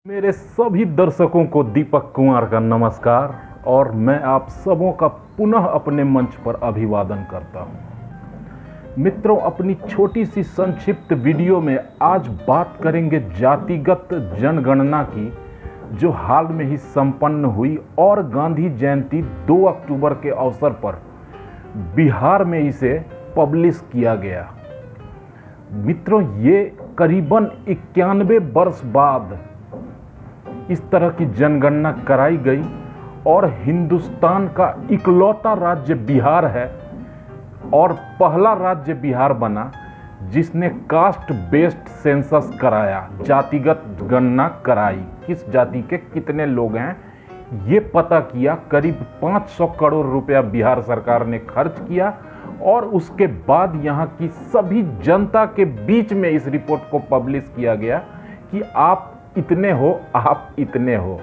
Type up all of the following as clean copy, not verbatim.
मेरे सभी दर्शकों को दीपक कुमार का नमस्कार और मैं आप सबों का पुनः अपने मंच पर अभिवादन करता हूं। मित्रों, अपनी छोटी सी संक्षिप्त वीडियो में आज बात करेंगे जातिगत जनगणना की, जो हाल में ही संपन्न हुई और गांधी जयंती 2 अक्टूबर के अवसर पर बिहार में इसे पब्लिश किया गया। मित्रों, ये करीबन 91 वर्ष बाद इस तरह की जनगणना कराई गई और हिंदुस्तान का इकलौता राज्य बिहार है और पहला राज्य बिहार बना जिसने कास्ट बेस्ड सेंसस कराया, जातिगत गणना कराई। किस जाति के कितने लोग हैं ये पता किया। करीब 500 करोड़ रुपया बिहार सरकार ने खर्च किया और उसके बाद यहाँ की सभी जनता के बीच में इस रिपोर्ट को पब्लिश किया गया कि आप इतने हो, आप इतने हो।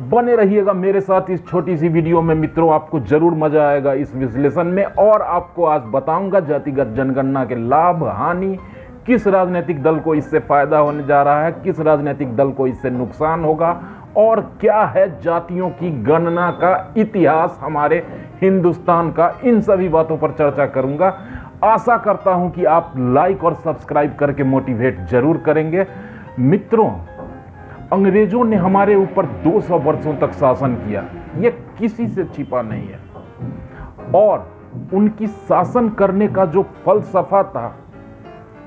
बने रहिएगा मेरे साथ इस छोटी सी वीडियो में मित्रों, आपको जरूर मजा आएगा इस विश्लेषण में। और आपको आज बताऊंगा जातिगत जनगणना के लाभ हानि, किस राजनीतिक दल को इससे फायदा होने जा रहा है, किस राजनीतिक दल को इससे नुकसान होगा, और क्या है जातियों की गणना का इतिहास हमारे हिंदुस्तान का। इन सभी बातों पर चर्चा करूंगा। आशा करता हूं कि आप लाइक और सब्सक्राइब करके मोटिवेट जरूर करेंगे। मित्रों, अंग्रेजों ने हमारे ऊपर 200 वर्षों तक शासन किया, ये किसी से छिपा नहीं है। और उनकी शासन करने का जो फलसफा था,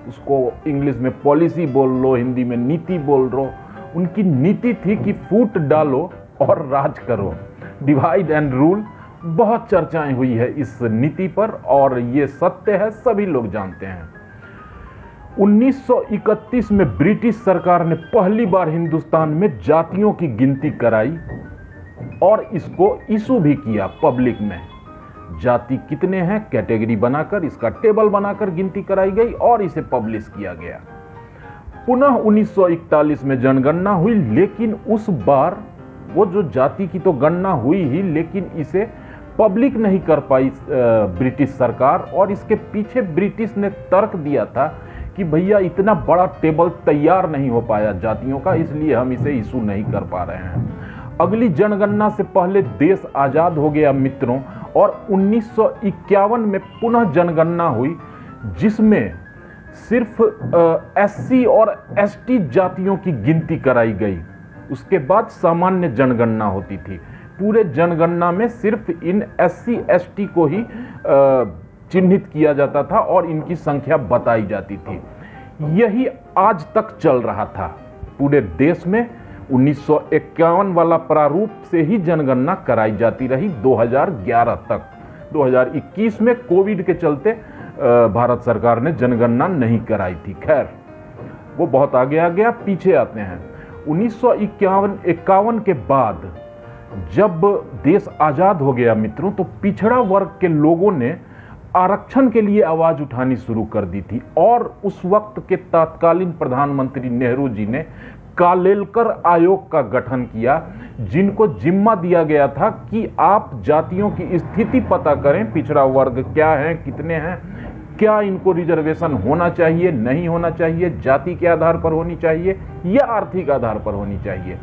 उसको इंग्लिश में पॉलिसी बोल लो, हिंदी में नीति बोल लो। उनकी नीति थी कि फूट डालो और राज करो, डिवाइड एंड रूल। बहुत चर्चाएं हुई है इस नीति पर और ये सत्य है, सभी लोग जानते हैं। 1931 में ब्रिटिश सरकार ने पहली बार हिंदुस्तान में जातियों की गिनती कराई और इसको इशू भी किया पब्लिक में। जाति कितने हैं कैटेगरी बनाकर, इसका टेबल बनाकर गिनती कराई गई और इसे पब्लिश किया गया। पुनः 1941 में जनगणना हुई, लेकिन उस बार वो जो जाति की तो गणना हुई ही, लेकिन इसे पब्लिक नहीं कर पाई ब्रिटिश सरकार। और इसके पीछे ब्रिटिश ने तर्क दिया था कि भैया इतना बड़ा टेबल तैयार नहीं हो पाया जातियों का, इसलिए हम इसे इशू नहीं कर पा रहे हैं। अगली जनगणना से पहले देश आजाद हो गया मित्रों, और 1951 में पुनः जनगणना हुई, जिसमें सिर्फ एससी और एसटी जातियों की गिनती कराई गई। उसके बाद सामान्य जनगणना होती थी। पूरे जनगणना में सिर्फ इन एससी एसटी को ही चिन्हित किया जाता था और इनकी संख्या बताई जाती थी। यही आज तक चल रहा था पूरे देश में। 1951 वाला प्रारूप से ही जनगणना कराई जाती रही 2011 तक। 2021 में कोविड के चलते भारत सरकार ने जनगणना नहीं कराई थी। खैर, वो बहुत आगे आ गया। पीछे आते हैं 1951 के बाद जब देश आजाद हो गया मित्रों, तो पिछड़ा वर्ग के लोगों ने आरक्षण के लिए आवाज उठानी शुरू कर दी थी। और उस वक्त के तत्कालीन प्रधानमंत्री नेहरू जी ने कालेलकर आयोग का गठन किया, जिनको जिम्मा दिया गया था कि आप जातियों की स्थिति पता करें, पिछड़ा वर्ग क्या है, कितने हैं, क्या इनको रिजर्वेशन होना चाहिए, नहीं होना चाहिए, जाति के आधार पर होनी चाहिए या आर्थिक आधार पर होनी चाहिए।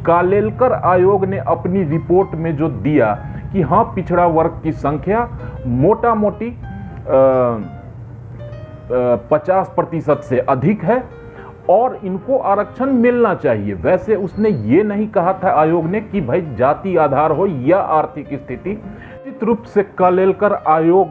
कालेलकर आयोग ने अपनी रिपोर्ट में जो दिया कि हाँ, पिछड़ा वर्ग की संख्या मोटा मोटी 50% से अधिक है और इनको आरक्षण मिलना चाहिए। वैसे उसने ये नहीं कहा था आयोग ने कि भाई जाति आधार हो या आर्थिक स्थिति। निश्चित रूप से कालेलकर आयोग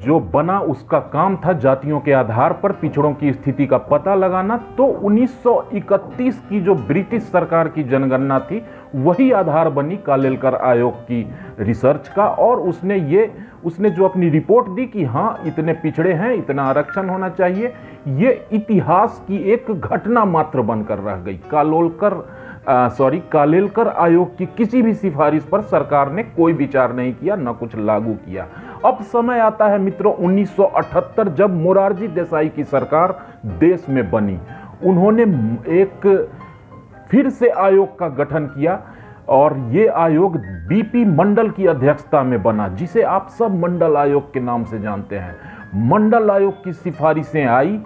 जो बना, उसका काम था जातियों के आधार पर पिछड़ों की स्थिति का पता लगाना। तो 1931 की जो ब्रिटिश सरकार की जनगणना थी, वही आधार बनी कालेलकर आयोग की रिसर्च का। और उसने जो अपनी रिपोर्ट दी कि हाँ, इतने पिछड़े हैं, इतना आरक्षण होना चाहिए, ये इतिहास की एक घटना मात्र बनकर रह गई। कालेलकर आयोग की किसी भी सिफारिश पर सरकार ने कोई विचार नहीं किया, न कुछ लागू किया। अब समय आता है मित्रों 1978, जब मोरारजी देसाई की सरकार देश में बनी। उन्होंने एक फिर से आयोग का गठन किया और ये आयोग बीपी मंडल की अध्यक्षता में बना, जिसे आप सब मंडल आयोग के नाम से जानते हैं। मंडल आयोग की सिफारिशें आई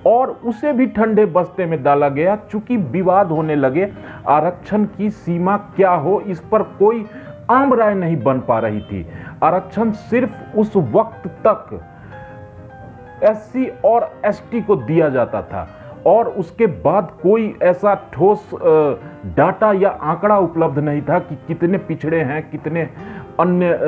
और उसे भी ठंडे बस्ते में डाला गया, चूंकि विवाद होने लगे आरक्षण की सीमा क्या हो, इस पर कोई आम राय नहीं बन पा रही थी। आरक्षण सिर्फ उस वक्त तक एससी और एसटी को दिया जाता था और उसके बाद कोई ऐसा ठोस डाटा या आंकड़ा उपलब्ध नहीं था कि कितने पिछड़े हैं, कितने अन्य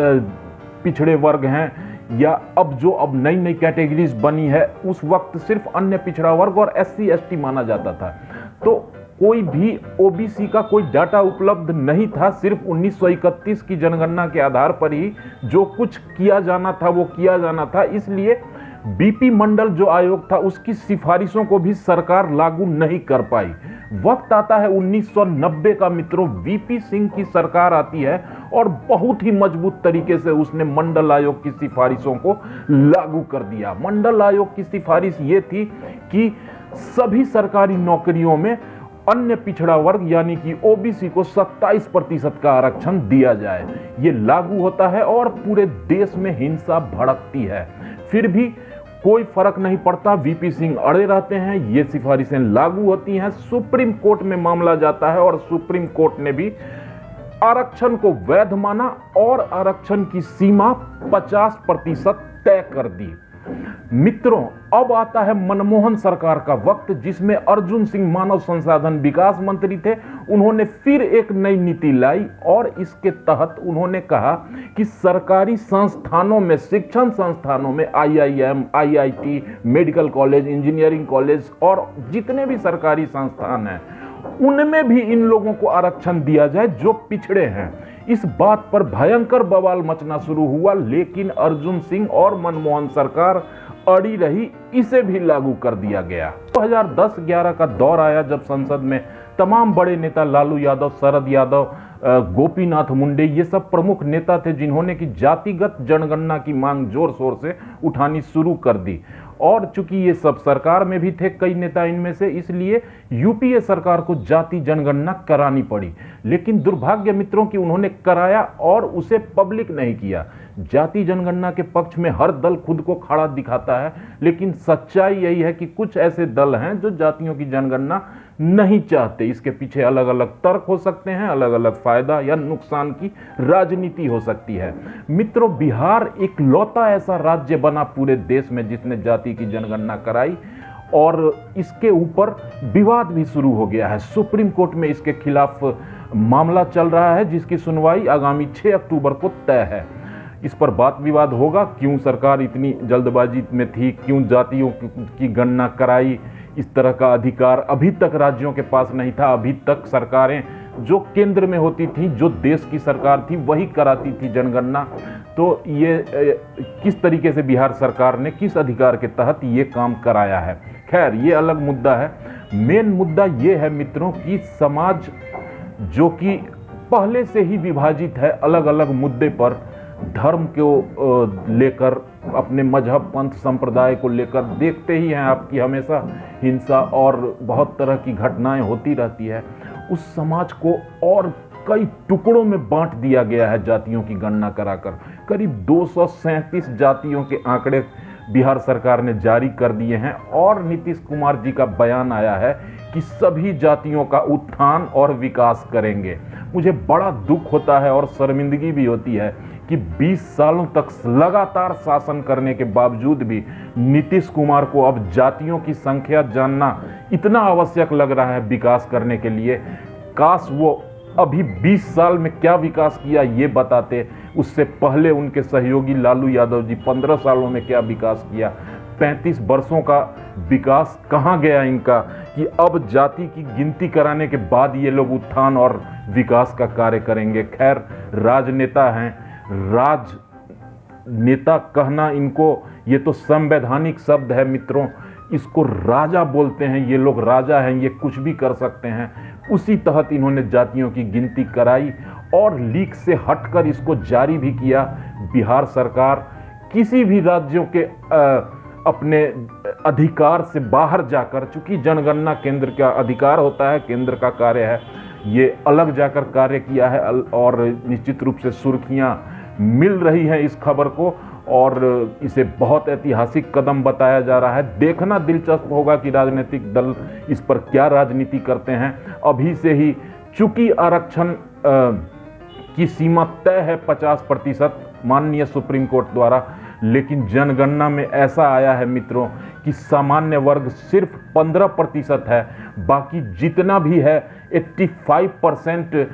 पिछड़े वर्ग हैं, या अब नई नई कैटेगरीज बनी है। उस वक्त सिर्फ अन्य पिछड़ा वर्ग और एससी एसटी माना जाता था, तो कोई भी ओबीसी का कोई डाटा उपलब्ध नहीं था। सिर्फ 1931 की जनगणना के आधार पर ही जो कुछ किया जाना था वो किया जाना था। इसलिए बीपी मंडल जो आयोग था उसकी सिफारिशों को भी सरकार लागू नहीं कर पाई। वक्त आता है 1990 का मित्रों, वीपी सिंह की सरकार आती है और बहुत ही मजबूत तरीके से उसने मंडल आयोग की सिफारिशों को लागू कर दिया। मंडल आयोग की सिफारिश ये थी कि सभी सरकारी नौकरियों में अन्य पिछड़ा वर्ग यानी कि ओबीसी को 27% का आरक्षण दिया जाए। ये लागू होता है और पूरे देश में हिंसा भड़कती है, फिर भी कोई फर्क नहीं पड़ता। वीपी सिंह अड़े रहते हैं, ये सिफारिशें लागू होती हैं। सुप्रीम कोर्ट में मामला जाता है और सुप्रीम कोर्ट ने भी आरक्षण को वैध माना और आरक्षण की सीमा 50% तय कर दी। मित्रों, अब आता है मनमोहन सरकार का वक्त, जिसमें अर्जुन सिंह मानव संसाधन विकास मंत्री थे। उन्होंने फिर एक नई नीति लाई और इसके तहत उन्होंने कहा कि सरकारी संस्थानों में, शिक्षण संस्थानों में, IIM, IIT, medical college, engineering college और जितने भी सरकारी संस्थान हैं उनमें भी इन लोगों को आरक्षण दिया जाए जो पिछड़े हैं। इस बात पर भयंकर बवाल मचना शुरू हुआ, लेकिन अर्जुन सिंह और मनमोहन सरकार अड़ी रही, इसे भी लागू कर दिया गया। 2010-11 का दौर आया जब संसद में तमाम बड़े नेता, लालू यादव, शरद यादव, गोपीनाथ मुंडे, ये सब प्रमुख नेता थे जिन्होंने की जातिगत जनगणना की मांग जोर शोर से उठानी शुरू कर दी। और चूंकि ये सब सरकार में भी थे कई नेता इनमें से, इसलिए यूपीए सरकार को जाति जनगणना करानी पड़ी। लेकिन दुर्भाग्य मित्रों कि उन्होंने कराया और उसे पब्लिक नहीं किया। जाति जनगणना के पक्ष में हर दल खुद को खड़ा दिखाता है, लेकिन सच्चाई यही है कि कुछ ऐसे दल हैं जो जातियों की जनगणना नहीं चाहते। इसके पीछे अलग अलग तर्क हो सकते हैं, अलग अलग फायदा या नुकसान की राजनीति हो सकती है। मित्रों, बिहार एक लौता ऐसा राज्य बना पूरे देश में जिसने जाति की जनगणना कराई और इसके ऊपर विवाद भी शुरू हो गया है। सुप्रीम कोर्ट में इसके खिलाफ मामला चल रहा है जिसकी सुनवाई आगामी 6 अक्टूबर को तय है। इस पर बात विवाद होगा, क्यों सरकार इतनी जल्दबाजी में थी, क्यों जातियों की गणना कराई। इस तरह का अधिकार अभी तक राज्यों के पास नहीं था। अभी तक सरकारें जो केंद्र में होती थी, जो देश की सरकार थी, वही कराती थी जनगणना। तो ये किस तरीके से बिहार सरकार ने किस अधिकार के तहत ये काम कराया है, खैर ये अलग मुद्दा है। मेन मुद्दा ये है मित्रों कि समाज जो कि पहले से ही विभाजित है अलग अलग मुद्दे पर, धर्म को लेकर, अपने मजहब, पंथ, संप्रदाय को लेकर, देखते ही हैं आपकी हमेशा हिंसा और बहुत तरह की घटनाएं होती रहती है। उस समाज को और कई टुकड़ों में बांट दिया गया है जातियों की गणना कराकर। करीब 237 जातियों के आंकड़े बिहार सरकार ने जारी कर दिए हैं और नीतीश कुमार जी का बयान आया है कि सभी जातियों का उत्थान और विकास करेंगे। मुझे बड़ा दुख होता है और शर्मिंदगी भी होती है कि 20 सालों तक लगातार शासन करने के बावजूद भी नीतीश कुमार को अब जातियों की संख्या जानना इतना आवश्यक लग रहा है विकास करने के लिए। काश वो अभी 20 साल में क्या विकास किया ये बताते। उससे पहले उनके सहयोगी लालू यादव जी 15 सालों में क्या विकास किया। 35 वर्षों का विकास कहाँ गया इनका कि अब जाति की गिनती कराने के बाद ये लोग उत्थान और विकास का कार्य करेंगे। खैर, राजनेता हैं, राजनेता कहना इनको, ये तो संवैधानिक शब्द है मित्रों, इसको राजा बोलते हैं। ये लोग राजा हैं, ये कुछ भी कर सकते हैं। उसी तहत इन्होंने जातियों की गिनती कराई और लीक से हटकर इसको जारी भी किया। बिहार सरकार किसी भी राज्यों के अपने अधिकार से बाहर जाकर, चूंकि जनगणना केंद्र का अधिकार होता है, केंद्र का कार्य है, ये अलग जाकर कार्य किया है और निश्चित रूप से सुर्खियां मिल रही हैं इस खबर को। और इसे बहुत ऐतिहासिक कदम बताया जा रहा है। देखना दिलचस्प होगा कि राजनीतिक दल इस पर क्या राजनीति करते हैं। अभी से ही चूंकि आरक्षण की सीमा तय है 50% माननीय सुप्रीम कोर्ट द्वारा, लेकिन जनगणना में ऐसा आया है मित्रों कि सामान्य वर्ग सिर्फ 15% है। बाकी जितना भी है 85%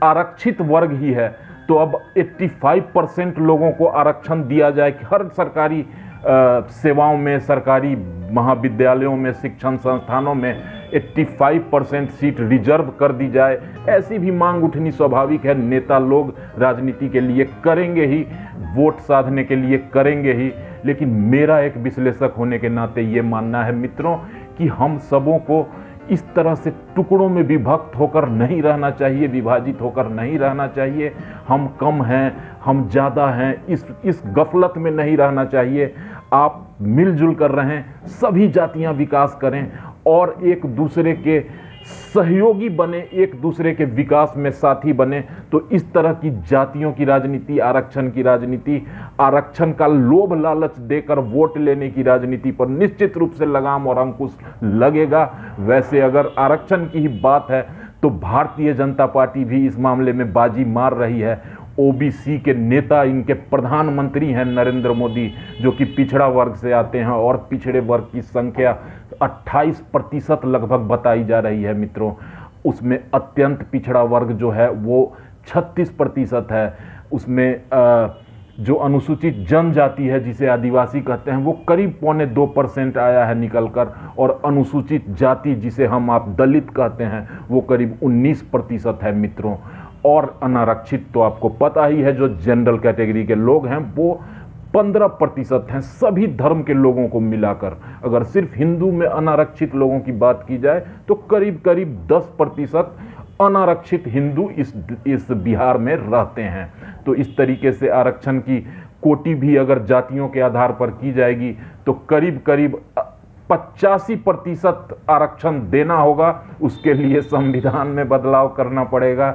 आरक्षित वर्ग ही है। तो अब 85% लोगों को आरक्षण दिया जाए कि हर सरकारी सेवाओं में, सरकारी महाविद्यालयों में, शिक्षण संस्थानों में 85% सीट रिजर्व कर दी जाए, ऐसी भी मांग उठनी स्वाभाविक है। नेता लोग राजनीति के लिए करेंगे ही, वोट साधने के लिए करेंगे ही। लेकिन मेरा एक विश्लेषक होने के नाते ये मानना है मित्रों कि हम सबों को इस तरह से टुकड़ों में विभक्त होकर नहीं रहना चाहिए, विभाजित होकर नहीं रहना चाहिए। हम कम हैं, हम ज़्यादा हैं, इस गफलत में नहीं रहना चाहिए। आप मिलजुल कर रहें, सभी जातियां विकास करें और एक दूसरे के सहयोगी बने, एक दूसरे के विकास में साथी बने। तो इस तरह की जातियों की राजनीति, आरक्षण की राजनीति, आरक्षण का लोभ लालच देकर वोट लेने की राजनीति पर निश्चित रूप से लगाम और अंकुश लगेगा। वैसे अगर आरक्षण की ही बात है तो भारतीय जनता पार्टी भी इस मामले में बाजी मार रही है। ओबीसी के नेता, इनके प्रधानमंत्री हैं नरेंद्र मोदी, जो कि पिछड़ा वर्ग से आते हैं और पिछड़े वर्ग की संख्या 28% लगभग बताई जा रही है मित्रों। उसमें अत्यंत पिछड़ा वर्ग जो है वो 36% है। उसमें जो अनुसूचित जनजाति है, जिसे आदिवासी कहते हैं, वो करीब 2.25% आया है निकलकर, और अनुसूचित जाति, जिसे हम आप दलित कहते हैं, वो करीब 19% है मित्रों। और अनारक्षित तो आपको पता ही है, जो जनरल कैटेगरी के लोग हैं वो 15% हैं। सभी धर्म के लोगों को मिलाकर अगर सिर्फ हिंदू में अनारक्षित लोगों की बात की जाए तो करीब करीब 10% अनारक्षित हिंदू इस बिहार में रहते हैं। तो इस तरीके से आरक्षण की कोटि भी अगर जातियों के आधार पर की जाएगी तो करीब करीब 85% आरक्षण देना होगा। उसके लिए संविधान में बदलाव करना पड़ेगा।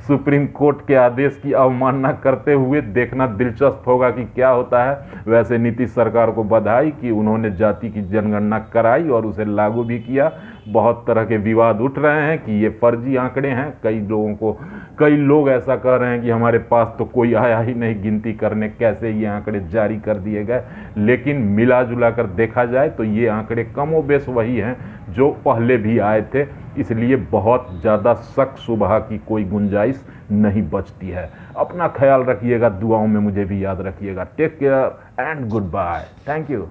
सुप्रीम कोर्ट के आदेश की अवमानना करते हुए देखना दिलचस्प होगा कि क्या होता है। वैसे नीतीश सरकार को बधाई कि उन्होंने जाति की जनगणना कराई और उसे लागू भी किया। बहुत तरह के विवाद उठ रहे हैं कि ये फर्जी आंकड़े हैं। कई लोग ऐसा कह रहे हैं कि हमारे पास तो कोई आया ही नहीं गिनती करने, कैसे ये आंकड़े जारी कर दिए गए। लेकिन मिला जुला कर देखा जाए तो ये आंकड़े कमोबेश वही हैं जो पहले भी आए थे। इसलिए बहुत ज़्यादा शक शुबह की कोई गुंजाइश नहीं बचती है। अपना ख्याल रखिएगा, दुआओं में मुझे भी याद रखिएगा। Take care and goodbye. Thank you.